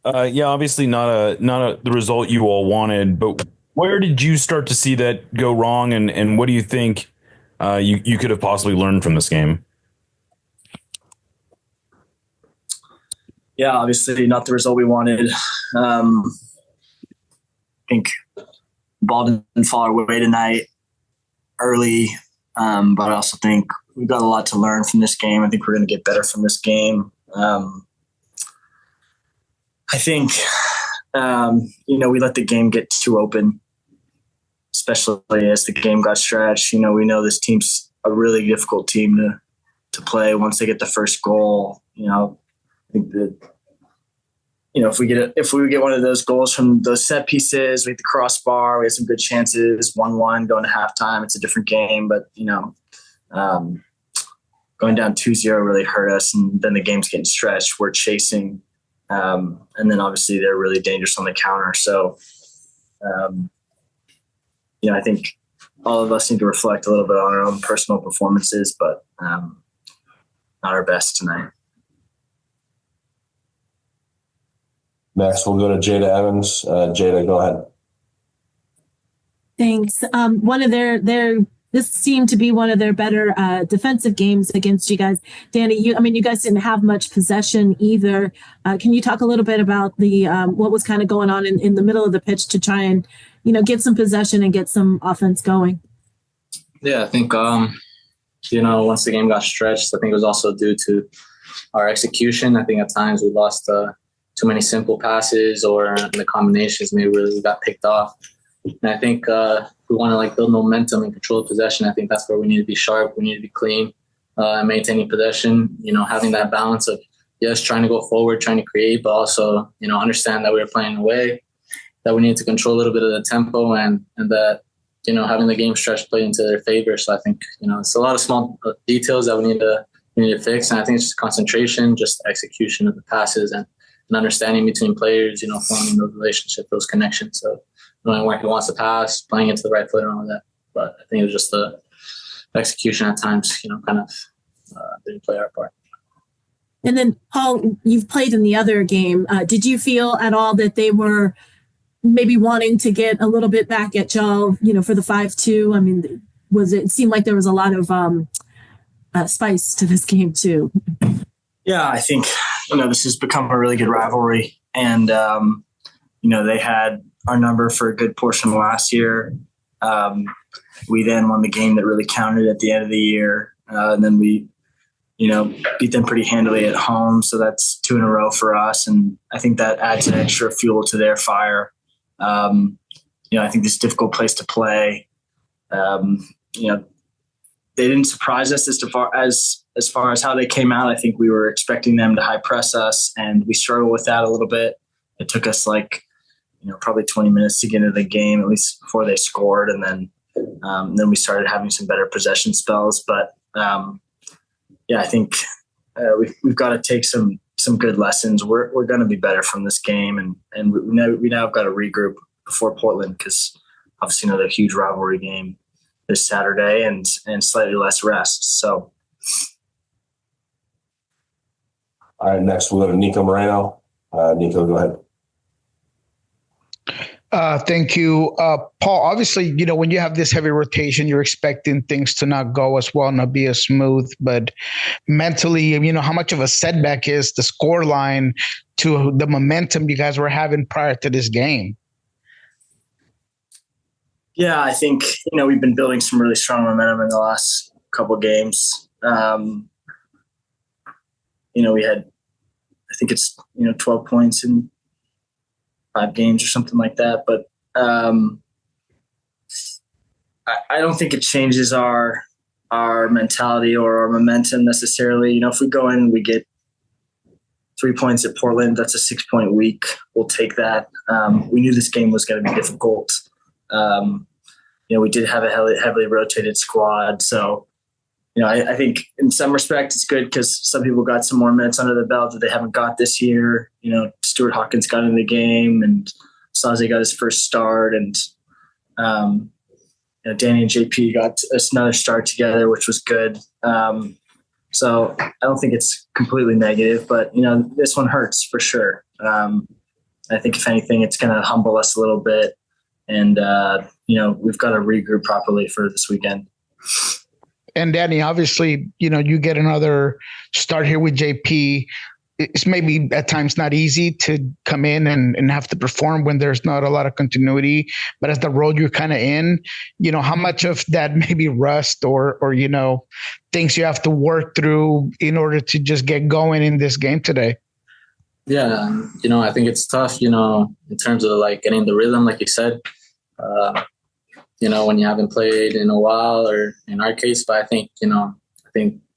Yeah, obviously not the result you all wanted, but where did you start to see that go wrong, and what do you think you could have possibly learned from this game? Yeah, obviously not the result we wanted. I think ball didn't fall our way tonight early, but I also think we've got a lot to learn from this game. I think we're going to get better from this game. I think, we let the game get too open, especially as the game got stretched. We know this team's a really difficult team to play once they get the first goal. I think that, if we get one of those goals from those set pieces, we hit the crossbar, we had some good chances, 1-1 going to halftime. It's a different game, but, going down 2-0 really hurt us. And then the game's getting stretched. We're chasing. And then obviously they're really dangerous on the counter. So, I think all of us need to reflect a little bit on our own personal performances, but not our best tonight. Next, we'll go to Jada Evans. Jada, go ahead. Thanks. This seemed to be one of their better defensive games against you guys. Danny, you guys didn't have much possession either. Can you talk a little bit about what was kind of going on in the middle of the pitch to try and, get some possession and get some offense going? Yeah, I think, once the game got stretched, I think it was also due to our execution. I think at times we lost too many simple passes, or the combinations maybe really got picked off. And I think we want to build momentum and control possession. I think that's where we need to be sharp. We need to be clean, and maintaining possession. Having that balance of trying to go forward, trying to create, but also understand that we were playing away, that we need to control a little bit of the tempo, and that having the game stretch play into their favor. So I think it's a lot of small details that we need to fix, and I think it's just concentration, just execution of the passes, and understanding between players. Forming those relationships, those connections. So knowing where he wants to pass, playing into the right foot and all that. But I think it was just the execution at times, didn't play our part. And then, Paul, you've played in the other game. Did you feel at all that they were maybe wanting to get a little bit back at y'all, for the 5-2? It seemed like there was a lot of spice to this game too? Yeah, I think, this has become a really good rivalry. And, they had our number for a good portion of last year. We then won the game that really counted at the end of the year. And then we, beat them pretty handily at home. So that's 2 in a row for us. And I think that adds an extra fuel to their fire. I think this is a difficult place to play. They didn't surprise us as far as how they came out. I think we were expecting them to high press us, and we struggled with that a little bit. It took us probably 20 minutes to get into the game, at least before they scored. And then we started having some better possession spells. But I think we've got to take some good lessons. We're going to be better from this game. And we now have got to regroup before Portland, because obviously another huge rivalry game this Saturday and slightly less rest. So. All right, next we'll go to Nico Moreno. Nico, go ahead. Thank you. Paul, obviously, when you have this heavy rotation, you're expecting things to not go as well, not be as smooth. But mentally, how much of a setback is the score line to the momentum you guys were having prior to this game? Yeah, I think, we've been building some really strong momentum in the last couple of games. We had, I think it's, 12 points in 5 games or something like that. But I don't think it changes our mentality or our momentum necessarily. If we go in and we get 3 points at Portland, that's a 6-point week. We'll take that. We knew this game was going to be difficult. We did have a heavily rotated squad. So, I think in some respect it's good because some people got some more minutes under the belt that they haven't got this year. Stuart Hawkins got in the game and Saze got his first start, and Danny and JP got another start together, which was good. So I don't think it's completely negative, but this one hurts for sure. I think if anything, it's going to humble us a little bit. And, we've got to regroup properly for this weekend. And Danny, obviously, you get another start here with JP. It's maybe at times not easy to come in and have to perform when there's not a lot of continuity, but as the road you're kind of in, how much of that maybe rust or things you have to work through in order to just get going in this game today? Yeah. I think it's tough, in terms of like getting the rhythm, like you said, when you haven't played in a while, or in our case, but I think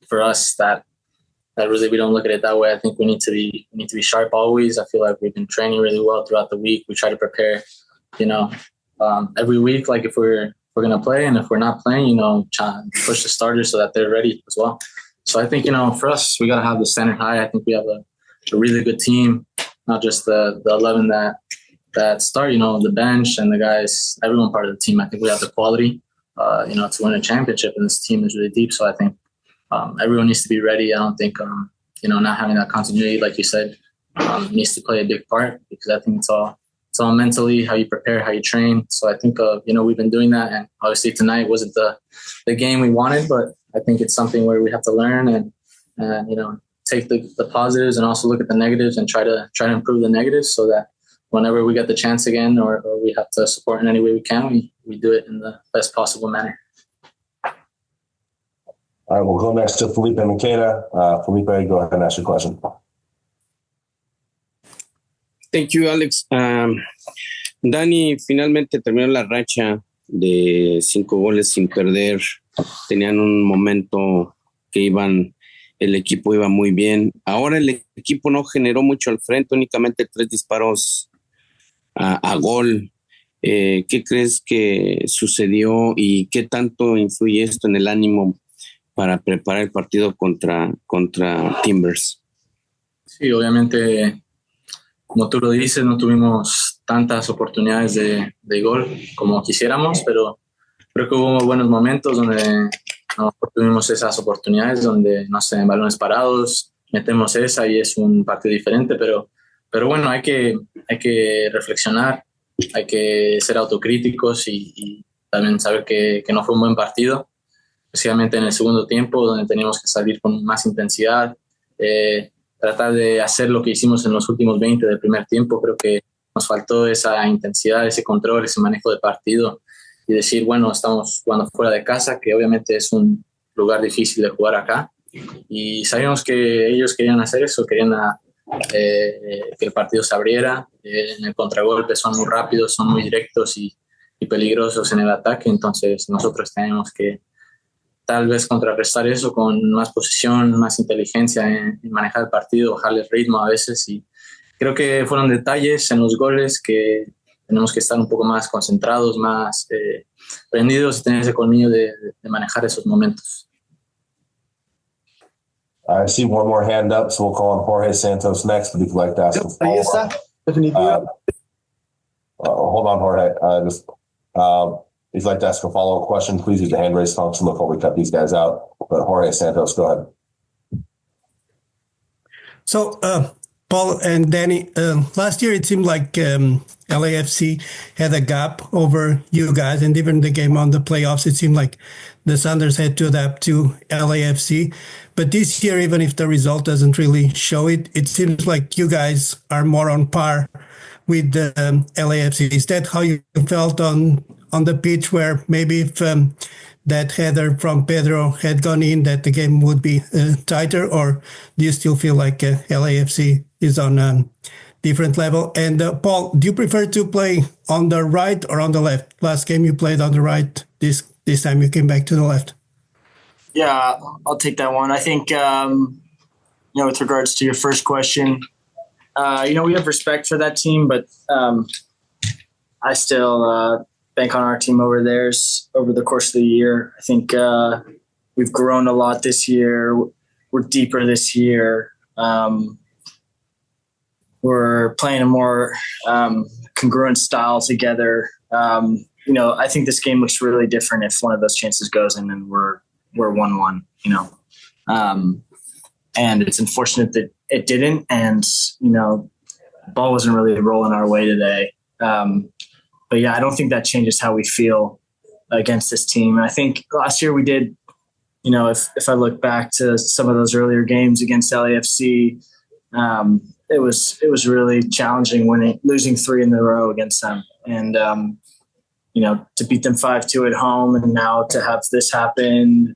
for us that really, we don't look at it that way. I think we need to be sharp always. I feel like we've been training really well throughout the week. We try to prepare, every week, like if we're going to play, and if we're not playing, try and push the starters so that they're ready as well. So I think, for us, we got to have the standard high. I think we have a really good team, not just the 11 that start, the bench and the guys, everyone part of the team. I think we have the quality, to win a championship, and this team is really deep. So I think everyone needs to be ready. I don't think, not having that continuity, like you said, needs to play a big part, because I think it's all mentally, how you prepare, how you train. So I think, we've been doing that, and obviously tonight wasn't the game we wanted, but I think it's something where we have to learn and take the positives and also look at the negatives and try to improve the negatives, so that whenever we get the chance again, or we have to support in any way we can, we do it in the best possible manner. All right, we'll go next to Felipe Makeda. Felipe, go ahead and ask your question. Thank you, Alex. Dani, finalmente terminó la racha de 5 goles sin perder. Tenían un momento que el equipo iba muy bien. Ahora el equipo no generó mucho al frente, únicamente 3 disparos a gol. ¿Qué crees que sucedió y qué tanto influye esto en el ánimo para preparar el partido contra Timbers? Sí, obviamente, como tú lo dices, no tuvimos tantas oportunidades de gol como quisiéramos, pero creo que hubo buenos momentos donde no tuvimos esas oportunidades, donde, no sé, en balones parados, metemos esa y es un partido diferente, pero bueno, hay que reflexionar, hay que ser autocríticos y también saber que no fue un buen partido, especialmente en el segundo tiempo, donde teníamos que salir con más intensidad, tratar de hacer lo que hicimos en los últimos 20 del primer tiempo. Creo que nos faltó esa intensidad, ese control, ese manejo de partido, y decir, bueno, estamos jugando fuera de casa, que obviamente es un lugar difícil de jugar acá, y sabíamos que ellos querían hacer eso, querían que el partido se abriera. En el contragolpe son muy rápidos, son muy directos y peligrosos en el ataque, entonces nosotros tenemos que tal vez contrarrestar eso con más posición, más inteligencia en manejar el partido, bajarle el ritmo a veces, y creo que fueron detalles en los goles que tenemos que estar un poco más concentrados, más prendidos y tener ese colmillo de manejar esos momentos. I see one more hand up, so we'll call on Jorge Santos next, but if you'd like to ask him. Ahí está, definitivamente. Hold on, Jorge. If you'd like to ask a follow-up question, please use the hand raise function before we cut these guys out. But Jorge Santos, go ahead. So, Paul and Danny, last year it seemed like LAFC had a gap over you guys, and even the game on the playoffs, it seemed like the Sounders had to adapt to LAFC. But this year, even if the result doesn't really show it, it seems like you guys are more on par with the LAFC. Is that how you felt on the pitch, where maybe if that header from Pedro had gone in, that the game would be tighter, or do you still feel like LAFC is on a different level? And Paul, do you prefer to play on the right or on the left? Last game you played on the right. This time you came back to the left. Yeah, I'll take that one. I think, with regards to your first question, we have respect for that team, but I still bank on our team over theirs over the course of the year. I think we've grown a lot this year. We're deeper this year. We're playing a more congruent style together. I think this game looks really different if one of those chances goes in and we're 1-1, and it's unfortunate that it didn't. And, the ball wasn't really rolling our way today. But yeah, I don't think that changes how we feel against this team. And I think last year we did, if I look back to some of those earlier games against LAFC, it was really challenging losing 3 in a row against them. And, to beat them 5-2 at home and now to have this happen,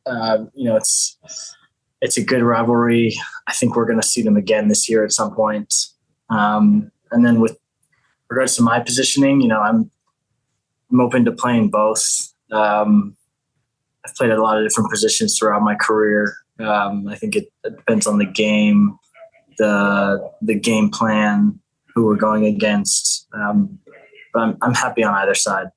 it's a good rivalry. I think we're going to see them again this year at some point. And then with regards to my positioning, I'm open to playing both. I've played a lot of different positions throughout my career. I think it depends on the game, the game plan, who we're going against. But I'm happy on either side.